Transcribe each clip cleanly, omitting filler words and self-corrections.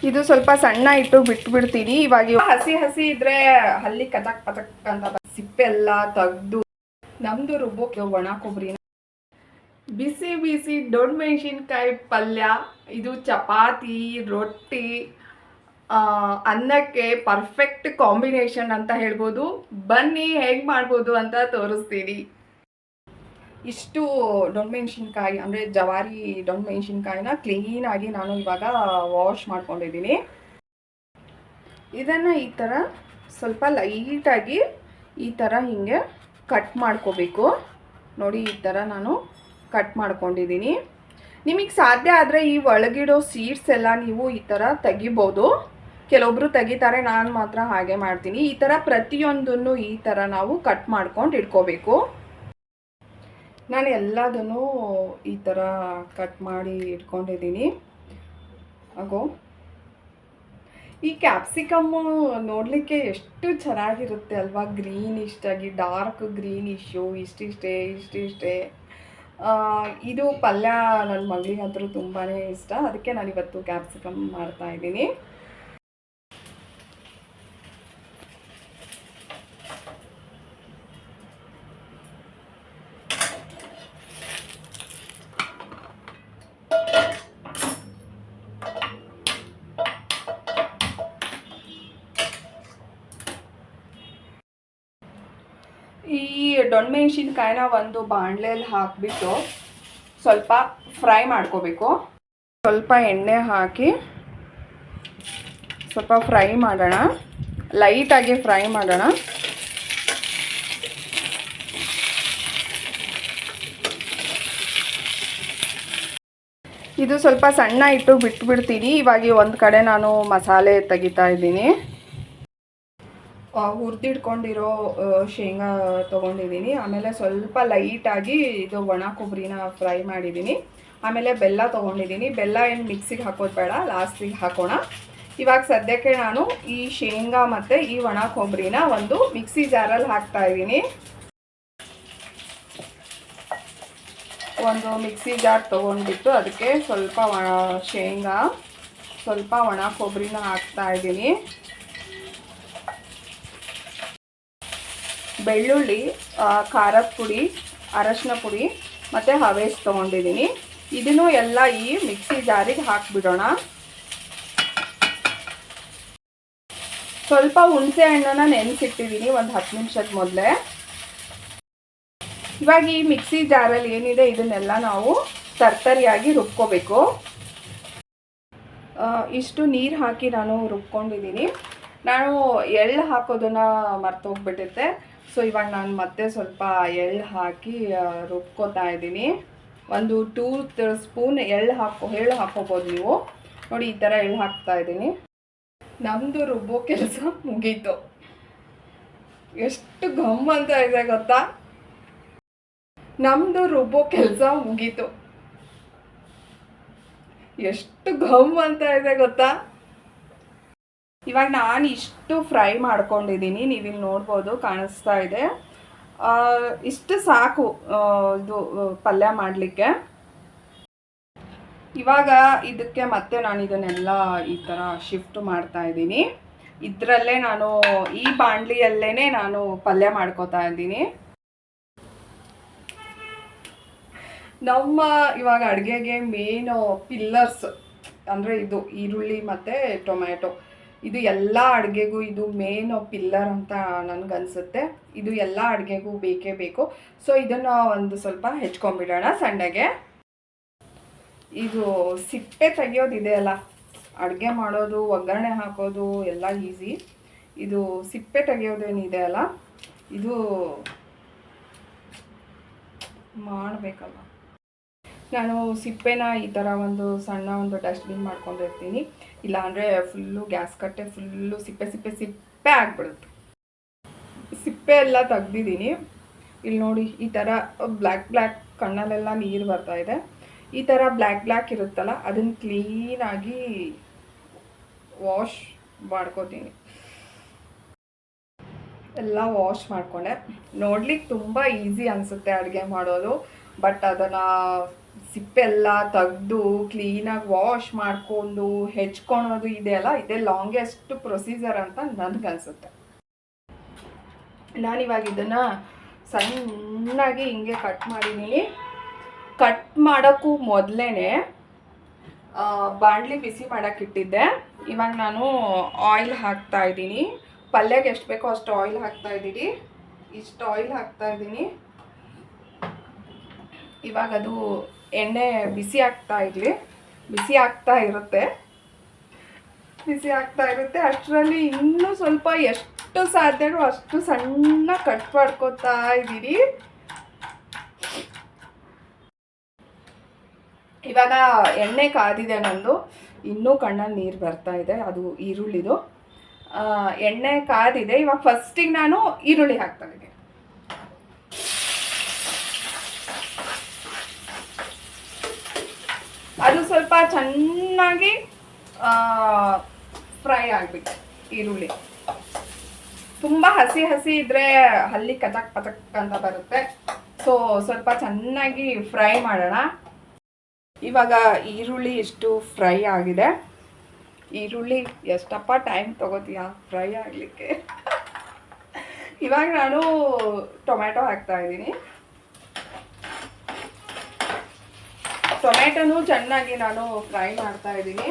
ಇದು ಸ್ವಲ್ಪ ಸಣ್ಣ ಇಟ್ಟು ಬಿಟ್ಬಿಡ್ತೀನಿ. ಇವಾಗ ಹಸಿ ಇದ್ರೆ ಹಲ್ಲಿ ಕಚಕ್ ಪಚಕ್ ಅಂತ ಸಿಪ್ಪೆ ಎಲ್ಲ ತೆಗ್ದು ನಮ್ದು ರುಬ್ಬೋಕೆ ಒಣ ಕೊಬ್ಬರಿನ ಬಿಸಿ ದೊಡ್ಡ ಮೆಣಸಿನ್ಕಾಯಿ ಪಲ್ಯ. ಇದು ಚಪಾತಿ, ರೊಟ್ಟಿ, ಅನ್ನಕ್ಕೆ ಪರ್ಫೆಕ್ಟ್ ಕಾಂಬಿನೇಷನ್ ಅಂತ ಹೇಳ್ಬೋದು. ಬನ್ನಿ ಹೇಗೆ ಮಾಡ್ಬೋದು ಅಂತ ತೋರಿಸ್ತೀನಿ. ಇಷ್ಟು ದೊಡ್ಡ ಮೆಣಸಿನ್ಕಾಯಿ ಅಂದರೆ ಜವಾರಿ ದೊಡ್ಡ ಮೆಣಸಿನ್ಕಾಯಿನ ಕ್ಲೀನಾಗಿ ನಾನು ಇವಾಗ ವಾಶ್ ಮಾಡ್ಕೊಂಡಿದ್ದೀನಿ. ಇದನ್ನು ಈ ಥರ ಸ್ವಲ್ಪ ಲೈಟಾಗಿ ಈ ಥರ ಹೀಗೆ ಕಟ್ ಮಾಡ್ಕೋಬೇಕು. ನೋಡಿ, ಈ ಥರ ನಾನು ಕಟ್ ಮಾಡ್ಕೊಂಡಿದ್ದೀನಿ. ನಿಮಗೆ ಸಾಧ್ಯ ಆದರೆ ಈ ಒಳಗಿಡೋ ಸೀಡ್ಸ್ ಎಲ್ಲ ನೀವು ಈ ಥರ ತೆಗಿಬೋದು. ಕೆಲವೊಬ್ರು ತೆಗಿತಾರೆ, ನಾನು ಮಾತ್ರ ಹಾಗೆ ಮಾಡ್ತೀನಿ. ಈ ಥರ ಪ್ರತಿಯೊಂದನ್ನು ಈ ಥರ ನಾವು ಕಟ್ ಮಾಡ್ಕೊಂಡು ಇಟ್ಕೋಬೇಕು. ನಾನು ಎಲ್ಲದನ್ನು ಈ ಥರ ಕಟ್ ಮಾಡಿ ಇಟ್ಕೊಂಡಿದ್ದೀನಿ. ಹಾಗೋ ಈ ಕ್ಯಾಪ್ಸಿಕಮ್ಮು ನೋಡಲಿಕ್ಕೆ ಎಷ್ಟು ಚೆನ್ನಾಗಿರುತ್ತೆ ಅಲ್ವಾ, ಗ್ರೀನಿಶ್ ಆಗಿ, ಡಾರ್ಕ್ ಗ್ರೀನಿಶು, ಇಷ್ಟಿಷ್ಟೇ. ಇದು ಪಲ್ಯ ನನ್ನ ಮಗಳಿಗಂತೂ ತುಂಬಾ ಇಷ್ಟ. ಅದಕ್ಕೆ ನಾನಿವತ್ತು ಕ್ಯಾಪ್ಸಿಕಮ್ ಮಾಡ್ತಾಯಿದ್ದೀನಿ. ಈ ದೊಡ್ಡ ಮೆಣಸಿನ್ಕಾಯಿನ ಒಂದು ಬಾಣಲೆಯಲ್ಲಿ ಹಾಕಿಬಿಟ್ಟು ಸ್ವಲ್ಪ ಫ್ರೈ ಮಾಡ್ಕೋಬೇಕು. ಸ್ವಲ್ಪ ಎಣ್ಣೆ ಹಾಕಿ ಸ್ವಲ್ಪ ಫ್ರೈ ಮಾಡೋಣ, ಲೈಟಾಗಿ ಫ್ರೈ ಮಾಡೋಣ. ಇದು ಸ್ವಲ್ಪ ಸಣ್ಣ ಇಟ್ಟು ಬಿಟ್ಬಿಡ್ತೀನಿ. ಇವಾಗ ಒಂದು ಕಡೆ ನಾನು ಮಸಾಲೆ ತೆಗಿತಾ ಇದ್ದೀನಿ. ಹುರಿದಿಟ್ಕೊಂಡಿರೋ ಶೇಂಗಾ ತೊಗೊಂಡಿದ್ದೀನಿ. ಆಮೇಲೆ ಸ್ವಲ್ಪ ಲೈಟಾಗಿ ಇದು ಒಣ ಕೊಬ್ಬರಿನ ಫ್ರೈ ಮಾಡಿದ್ದೀನಿ. ಆಮೇಲೆ ಬೆಲ್ಲ ತೊಗೊಂಡಿದ್ದೀನಿ. ಬೆಲ್ಲ ಏನು ಮಿಕ್ಸಿಗೆ ಹಾಕೋದು ಬೇಡ, ಲಾಸ್ಟಿಗೆ ಹಾಕೋಣ. ಇವಾಗ ಸದ್ಯಕ್ಕೆ ನಾನು ಈ ಶೇಂಗಾ ಮತ್ತು ಈ ಒಣ ಕೊಬ್ಬರಿನ ಒಂದು ಮಿಕ್ಸಿ ಜಾರಲ್ಲಿ ಹಾಕ್ತಾಯಿದ್ದೀನಿ. ಒಂದು ಮಿಕ್ಸಿ ಜಾರ್ ತೊಗೊಂಡ್ಬಿಟ್ಟು ಅದಕ್ಕೆ ಸ್ವಲ್ಪ ಶೇಂಗಾ, ಸ್ವಲ್ಪ ಒಣ ಕೊಬ್ಬರಿನ ಹಾಕ್ತಾಯಿದ್ದೀನಿ. ಬೆಳ್ಳುಳ್ಳಿ, ಖಾರದ ಪುಡಿ, ಅರಶಿನ ಪುಡಿ ಮತ್ತು ಹವೇಸ್ ತೊಗೊಂಡಿದ್ದೀನಿ. ಇದನ್ನು ಎಲ್ಲ ಈ ಮಿಕ್ಸಿ ಜಾರಿಗೆ ಹಾಕಿಬಿಡೋಣ. ಸ್ವಲ್ಪ ಹುಣಸೆ ಹಣ್ಣನ್ನು ನೆನೆಸಿಟ್ಟಿದ್ದೀನಿ ಒಂದು 10 ನಿಮಿಷದ ಮೊದಲೇ. ಇವಾಗ ಈ ಮಿಕ್ಸಿ ಜಾರಲ್ಲಿ ಏನಿದೆ ಇದನ್ನೆಲ್ಲ ನಾವು ತರ್ತರಿಯಾಗಿ ರುಬ್ಕೋಬೇಕು. ಇಷ್ಟು ನೀರು ಹಾಕಿ ನಾನು ರುಬ್ಕೊಂಡಿದ್ದೀನಿ. ನಾನು ಎಳ್ಳು ಹಾಕೋದನ್ನು ಮರ್ತೋಗ್ಬಿಟ್ಟಿದ್ದೆ. ಸೊ ಇವಾಗ ನಾನು ಮತ್ತೆ ಸ್ವಲ್ಪ ಎಳ್ಳು ಹಾಕಿ ರುಬ್ಕೋತಾ ಇದ್ದೀನಿ. ಒಂದು 2 ಸ್ಪೂನ್ ಎಳ್ಳು ಹಾಕೋಬೋದು ನೀವು. ನೋಡಿ, ಈ ಥರ ಎಳ್ಳು ಹಾಕ್ತಾ ಇದ್ದೀನಿ. ನಮ್ಮದು ರುಬ್ಬೋ ಕೆಲಸ ಮುಗೀತು. ಎಷ್ಟು ಘಮ್ ಅಂತ ಇದೆ ಗೊತ್ತಾ? ನಮ್ಮದು ರುಬ್ಬೋ ಕೆಲಸ ಮುಗೀತು. ಎಷ್ಟು ಘಮ್ ಅಂತ ಇದೆ ಗೊತ್ತಾ? ಇವಾಗ ನಾನು ಇಷ್ಟು ಫ್ರೈ ಮಾಡ್ಕೊಂಡಿದ್ದೀನಿ. ನೀವಿಲ್ಲಿ ನೋಡ್ಬೋದು, ಕಾಣಿಸ್ತಾ ಇದೆ. ಇಷ್ಟು ಸಾಕು ಇದು ಪಲ್ಯ ಮಾಡಲಿಕ್ಕೆ. ಇವಾಗ ಇದಕ್ಕೆ ಮತ್ತೆ ನಾನು ಇದನ್ನೆಲ್ಲ ಈ ಥರ ಶಿಫ್ಟ್ ಮಾಡ್ತಾ ಇದ್ದೀನಿ. ಇದರಲ್ಲೇ ನಾನು ಈ ಬಾಣಲಿಯಲ್ಲೇ ನಾನು ಪಲ್ಯ ಮಾಡ್ಕೋತಾ ಇದ್ದೀನಿ. ನಮ್ಮ ಇವಾಗ ಅಡುಗೆಗೆ ಮೇನು ಪಿಲ್ಲರ್ಸ್ ಅಂದರೆ ಇದು ಈರುಳ್ಳಿ ಮತ್ತು ಟೊಮ್ಯಾಟೊ. ಇದು ಎಲ್ಲ ಅಡುಗೆಗೂ ಇದು ಮೇನ್ ಪಿಲ್ಲರ್ ಅಂತ ನನಗನ್ಸುತ್ತೆ. ಇದು ಎಲ್ಲ ಅಡುಗೆಗೂ ಬೇಕೇ ಬೇಕು. ಸೊ ಇದನ್ನು ಒಂದು ಸ್ವಲ್ಪ ಹೆಚ್ಕೊಂಡ್ಬಿಡೋಣ ಸಣ್ಣಗೆ. ಇದು ಸಿಪ್ಪೆ ತೆಗಿಯೋದಿದೆ ಅಲ್ಲ, ಅಡುಗೆ ಮಾಡೋದು, ಒಗ್ಗರಣೆ ಹಾಕೋದು ಎಲ್ಲ ಈಸಿ. ಇದು ಸಿಪ್ಪೆ ತೆಗಿಯೋದೇನಿದೆ ಅಲ್ಲ, ಇದು ಮಾಡಬೇಕಲ್ಲ. ನಾನು ಸಿಪ್ಪೆನ ಈ ಥರ ಒಂದು ಸಣ್ಣ ಒಂದು ಡಸ್ಟ್ಬಿನ್ ಮಾಡ್ಕೊಂಡಿರ್ತೀನಿ. ಇಲ್ಲಾಂದರೆ ಫುಲ್ಲು ಗ್ಯಾಸ್ ಕಟ್ಟೆ ಫುಲ್ಲು ಸಿಪ್ಪೆ ಆಗಿಬಿಡುತ್ತೆ. ಸಿಪ್ಪೆ ಎಲ್ಲ ತೆಗ್ದಿದ್ದೀನಿ. ಇಲ್ಲಿ ನೋಡಿ, ಈ ಥರ ಬ್ಲ್ಯಾಕ್ ಕಣ್ಣಲ್ಲೆಲ್ಲ ನೀರು ಬರ್ತಾಯಿದೆ. ಈ ಥರ ಬ್ಲ್ಯಾಕ್ ಇರುತ್ತಲ್ಲ, ಅದನ್ನು ಕ್ಲೀನಾಗಿ ವಾಶ್ ಮಾಡ್ಕೋತೀನಿ. ಎಲ್ಲ ವಾಶ್ ಮಾಡಿಕೊಂಡೆ. ನೋಡ್ಲಿಕ್ಕೆ ತುಂಬ ಈಸಿ ಅನಿಸುತ್ತೆ ಅಡುಗೆ ಮಾಡೋದು, ಬಟ್ ಅದನ್ನು ಸಿಪ್ಪೆಲ್ಲ ತೆಗೆದು ಕ್ಲೀನಾಗಿ ವಾಶ್ ಮಾಡಿಕೊಂಡು ಹೆಚ್ಕೊಳೋದು ಇದೆಯಲ್ಲ, ಇದೇ ಲಾಂಗೆಸ್ಟ್ ಪ್ರೊಸೀಜರ್ ಅಂತ ನನಗನ್ಸುತ್ತೆ. ನಾನಿವಾಗ ಇದನ್ನು ಸಣ್ಣಾಗಿ ಹಿಂಗೆ ಕಟ್ ಮಾಡಿದ್ದೀನಿ. ಕಟ್ ಮಾಡೋಕ್ಕೂ ಮೊದಲೇ ಬಾಣಲಿ ಬಿಸಿ ಮಾಡೋಕ್ಕೆ ಇಟ್ಟಿದ್ದೆ. ಇವಾಗ ನಾನು ಆಯಿಲ್ ಹಾಕ್ತಾಯಿದ್ದೀನಿ. ಪಲ್ಯಕ್ಕೆ ಎಷ್ಟು ಬೇಕೋ ಅಷ್ಟು ಆಯಿಲ್ ಹಾಕ್ತಾಯಿದ್ದೀನಿ. ಇಷ್ಟು ಆಯಿಲ್ ಹಾಕ್ತಾಯಿದ್ದೀನಿ. ಇವಾಗ ಅದು ಎಣ್ಣೆ ಬಿಸಿ ಆಗ್ತಾ ಇರುತ್ತೆ. ಅಷ್ಟರಲ್ಲಿ ಇನ್ನೂ ಸ್ವಲ್ಪ ಎಷ್ಟು ಸಾಧ್ಯನೋ ಅಷ್ಟು ಸಣ್ಣ ಕಟ್ ಮಾಡ್ಕೊತಾ ಇದ್ದೀನಿ. ಇವಾಗ ಎಣ್ಣೆ ಕಾದಿದೆ ನಂದು. ಇನ್ನೂ ಕಣ್ಣಲ್ಲಿ ನೀರು ಬರ್ತಾ ಇದೆ. ಅದು ಈರುಳ್ಳಿದು ಎಣ್ಣೆ ಕಾದಿದೆ. ಇವಾಗ ಫಸ್ಟಿಗೆ ನಾನು ಈರುಳ್ಳಿ ಹಾಕ್ತಾ ಇದ್ದೀನಿ. ಅದು ಸ್ವಲ್ಪ ಚೆನ್ನಾಗಿ ಫ್ರೈ ಆಗಬೇಕು. ಈರುಳ್ಳಿ ತುಂಬ ಹಸಿ ಇದ್ದರೆ ಹಲ್ಲಿ ಕಚಕ್ ಪಚಕ್ ಅಂತ ಬರುತ್ತೆ. ಸೊ ಸ್ವಲ್ಪ ಚೆನ್ನಾಗಿ ಫ್ರೈ ಮಾಡೋಣ. ಇವಾಗ ಈರುಳ್ಳಿ ಇಷ್ಟು ಫ್ರೈ ಆಗಿದೆ. ಈರುಳ್ಳಿ ಎಷ್ಟಪ್ಪ ಟೈಮ್ ತಗೋತೀಯ ಫ್ರೈ ಆಗಲಿಕ್ಕೆ. ಇವಾಗ ನಾನು ಟೊಮೆಟೊ ಹಾಕ್ತಾ ಇದ್ದೀನಿ. ಟೊಮೆಟೊನು ಚೆನ್ನಾಗಿ ನಾನು ಫ್ರೈ ಮಾಡ್ತಾ ಇದ್ದೀನಿ.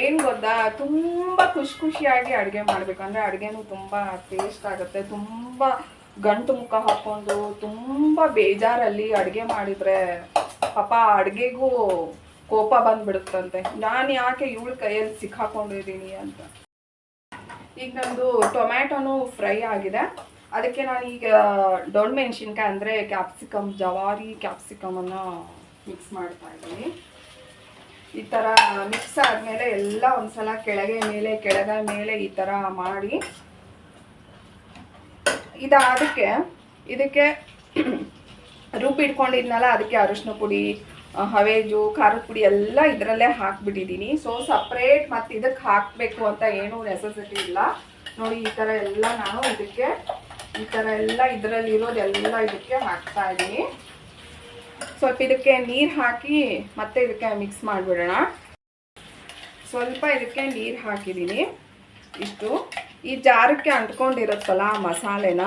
ಏನು ಗೊತ್ತಾ, ತುಂಬ ಖುಷಿಯಾಗಿ ಅಡುಗೆ ಮಾಡಬೇಕಂದ್ರೆ ಅಡುಗೆನೂ ತುಂಬ ಟೇಸ್ಟ್ ಆಗುತ್ತೆ. ತುಂಬ ಗಂಟು ಮುಖ ಹಾಕ್ಕೊಂಡು ತುಂಬ ಬೇಜಾರಲ್ಲಿ ಅಡುಗೆ ಮಾಡಿದರೆ ಪಾಪ ಅಡುಗೆಗೂ ಕೋಪ ಬಂದುಬಿಡುತ್ತಂತೆ. ನಾನು ಯಾಕೆ ಇವಳ ಕೈಯಲ್ಲಿ ಸಿಕ್ಕಾಕೊಂಡಿದ್ದೀನಿ ಅಂತ. ಈಗ ನಂದು ಟೊಮ್ಯಾಟೊನು ಫ್ರೈ ಆಗಿದೆ. ಅದಕ್ಕೆ ನಾನೀಗ ದೊಡ್ಡ ಮೆಣಸಿನ್ಕಾಯಿ ಅಂದರೆ ಕ್ಯಾಪ್ಸಿಕಮ್, ಜವಾರಿ ಕ್ಯಾಪ್ಸಿಕಮನ್ನು ಮಿಕ್ಸ್ ಮಾಡ್ತಾ ಇದ್ದೀನಿ. ಈ ಥರ ಮಿಕ್ಸ್ ಆದಮೇಲೆ ಎಲ್ಲ ಒಂದ್ಸಲ ಕೆಳಗೆ ಮೇಲೆ ಈ ಥರ ಮಾಡಿ ಇದಕ್ಕೆ ರುಬ್ಬಿಟ್ಕೊಂಡಿದ್ನಲ್ಲ, ಅದಕ್ಕೆ ಅರಿಶಿನ ಪುಡಿ, ಹವೇಜು, ಖಾರದ ಪುಡಿ ಎಲ್ಲ ಇದರಲ್ಲೇ ಹಾಕ್ಬಿಟ್ಟಿದ್ದೀನಿ. ಸೊ ಸಪ್ರೇಟ್ ಮತ್ತು ಇದಕ್ಕೆ ಹಾಕಬೇಕು ಅಂತ ಏನೂ ನೆಸೆಸಿಟಿ ಇಲ್ಲ. ನೋಡಿ ಈ ಥರ ಎಲ್ಲ ನಾನು ಇದಕ್ಕೆ ಈ ಥರ ಎಲ್ಲ ಇದರಲ್ಲಿರೋದೆಲ್ಲ ಇದಕ್ಕೆ ಹಾಕ್ತಾ ಇದ್ದೀನಿ. ಸ್ವಲ್ಪ ಇದಕ್ಕೆ ನೀರು ಹಾಕಿ ಮತ್ತೆ ಇದಕ್ಕೆ ಮಿಕ್ಸ್ ಮಾಡಿಬಿಡೋಣ. ಸ್ವಲ್ಪ ಇದಕ್ಕೆ ನೀರು ಹಾಕಿದ್ದೀನಿ. ಇಷ್ಟು ಈ ಜಾರಕ್ಕೆ ಅಂಟ್ಕೊಂಡಿರುತ್ತಲ್ಲ ಮಸಾಲೆನ,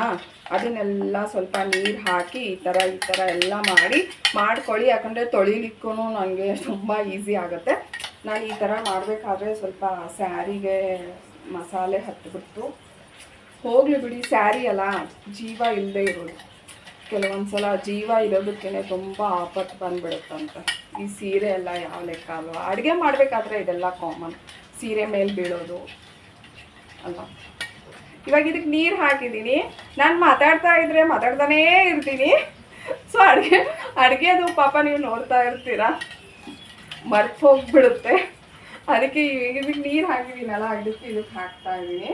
ಅದನ್ನೆಲ್ಲ ಸ್ವಲ್ಪ ನೀರು ಹಾಕಿ ಈ ಥರ ಎಲ್ಲ ಮಾಡ್ಕೊಳ್ಳಿ. ಯಾಕಂದರೆ ತೊಳಿಲಿಕ್ಕೂ ನನಗೆ ತುಂಬ ಈಸಿ ಆಗುತ್ತೆ. ನಾನು ಈ ಥರ ಮಾಡಬೇಕಾದ್ರೆ ಸ್ವಲ್ಪ ಸ್ಯಾರಿಗೆ ಮಸಾಲೆ ಹತ್ತಿಬಿಟ್ಟು ಹೋಗಲಿ ಬಿಡಿ. ಸ್ಯಾರಿ ಅಲ್ಲ, ಜೀವ ಇಲ್ಲದೆ ಇರೋದು. ಕೆಲವೊಂದು ಸಲ ಜೀವ ಇರೋದಕ್ಕೇ ತುಂಬ ಆಪತ್ತು ಬಂದುಬಿಡುತ್ತಂತೆ. ಈ ಸೀರೆ ಎಲ್ಲ ಯಾವ ಲೆಕ್ಕ ಅಲ್ವಾ? ಅಡುಗೆ ಮಾಡಬೇಕಾದ್ರೆ ಇದೆಲ್ಲ ಕಾಮನ್, ಸೀರೆ ಮೇಲೆ ಬೀಳೋದು ಅಲ್ವಾ? ಇವಾಗ ಇದಕ್ಕೆ ನೀರು ಹಾಕಿದ್ದೀನಿ. ನಾನು ಮಾತಾಡ್ತಾನೇ ಇರ್ತೀನಿ. ಸೊ ಅಡುಗೆದು ಪಾಪ ನೀವು ನೋಡ್ತಾ ಇರ್ತೀರಾ, ಮರ್ತು ಹೋಗ್ಬಿಡುತ್ತೆ. ಅದಕ್ಕೆ ಇದಕ್ಕೆ ನೀರು ಹಾಕಿದ್ದೀನಲ್ಲ, ಇದಕ್ಕೆ ಹಾಕ್ತಾ ಇದ್ದೀನಿ.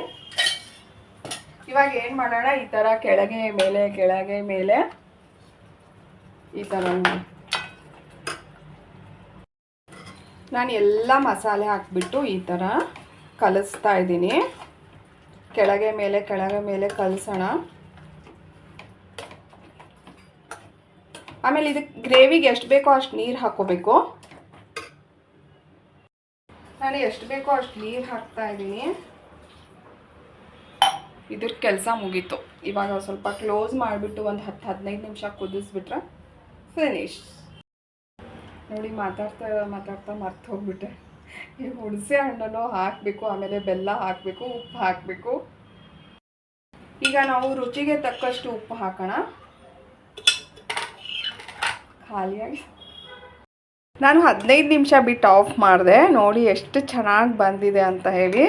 ಇವಾಗ ಏನು ಮಾಡೋಣ, ಈ ಥರ ಕೆಳಗೆ ಮೇಲೆ ಈ ಥರ ನಾನು ಎಲ್ಲ ಮಸಾಲೆ ಹಾಕಿಬಿಟ್ಟು ಈ ಥರ ಕಲಿಸ್ತಾ ಇದ್ದೀನಿ. ಕೆಳಗೆ ಮೇಲೆ ಕಲಿಸೋಣ. ಆಮೇಲೆ ಇದಕ್ಕೆ ಗ್ರೇವಿಗೆ ಎಷ್ಟು ಬೇಕೋ ಅಷ್ಟು ನೀರು ಹಾಕ್ಕೋಬೇಕು. ನಾನು ಎಷ್ಟು ಬೇಕೋ ಅಷ್ಟು ನೀರು ಹಾಕ್ತಾ ಇದ್ದೀನಿ. ಇದ್ರ ಕೆಲಸ ಮುಗೀತು. ಇವಾಗ ಸ್ವಲ್ಪ ಕ್ಲೋಸ್ ಮಾಡಿಬಿಟ್ಟು ಒಂದು 10-15 ನಿಮಿಷ ಕುದಿಸ್ಬಿಟ್ರೆ ಫಿನಿಶ್. ನೋಡಿ ಮಾತಾಡ್ತಾ ಮರ್ತು ಹೋಗ್ಬಿಟ್ಟೆ. ಈ ಹುಣಸೆ ಹಣ್ಣನ್ನು ಹಾಕಬೇಕು, ಆಮೇಲೆ ಬೆಲ್ಲ ಹಾಕಬೇಕು, ಉಪ್ಪು ಹಾಕಬೇಕು. ಈಗ ನಾವು ರುಚಿಗೆ ತಕ್ಕಷ್ಟು ಉಪ್ಪು ಹಾಕೋಣ. ಖಾಲಿಯಾಗಿ ನಾನು 15 ನಿಮಿಷ ಬಿಟ್ಟು ಆಫ್ ಮಾಡಿದೆ. ನೋಡಿ ಎಷ್ಟು ಚೆನ್ನಾಗಿ ಬಂದಿದೆ ಅಂತ ಹೇಳಿ.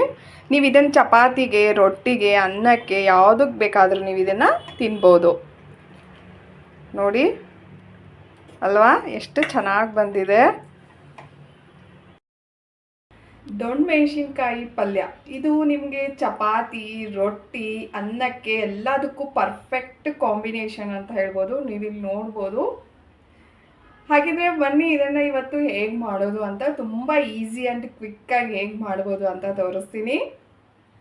ನೀವು ಇದನ್ನು ಚಪಾತಿಗೆ, ರೊಟ್ಟಿಗೆ, ಅನ್ನಕ್ಕೆ ಯಾವುದಕ್ಕೆ ಬೇಕಾದರೂ ನೀವು ಇದನ್ನು ತಿನ್ಬೋದು. ನೋಡಿ ಅಲ್ವಾ, ಎಷ್ಟು ಚೆನ್ನಾಗಿ ಬಂದಿದೆ. ದೊಣ್ಣೆ ಮೆಣಸಿನ್ಕಾಯಿ ಪಲ್ಯ ಇದು ನಿಮಗೆ ಚಪಾತಿ, ರೊಟ್ಟಿ, ಅನ್ನಕ್ಕೆ ಎಲ್ಲದಕ್ಕೂ ಪರ್ಫೆಕ್ಟ್ ಕಾಂಬಿನೇಷನ್ ಅಂತ ಹೇಳ್ಬೋದು. ನೀವಿಲ್ಲಿ ನೋಡ್ಬೋದು. ಹಾಗಿದ್ರೆ ಬನ್ನಿ ಇದನ್ನು ಇವತ್ತು ಹೇಗೆ ಮಾಡೋದು ಅಂತ, ತುಂಬ ಈಸಿ ಆ್ಯಂಡ್ ಕ್ವಿಕ್ಕಾಗಿ ಹೇಗೆ ಮಾಡ್ಬೋದು ಅಂತ ತೋರಿಸ್ತೀನಿ.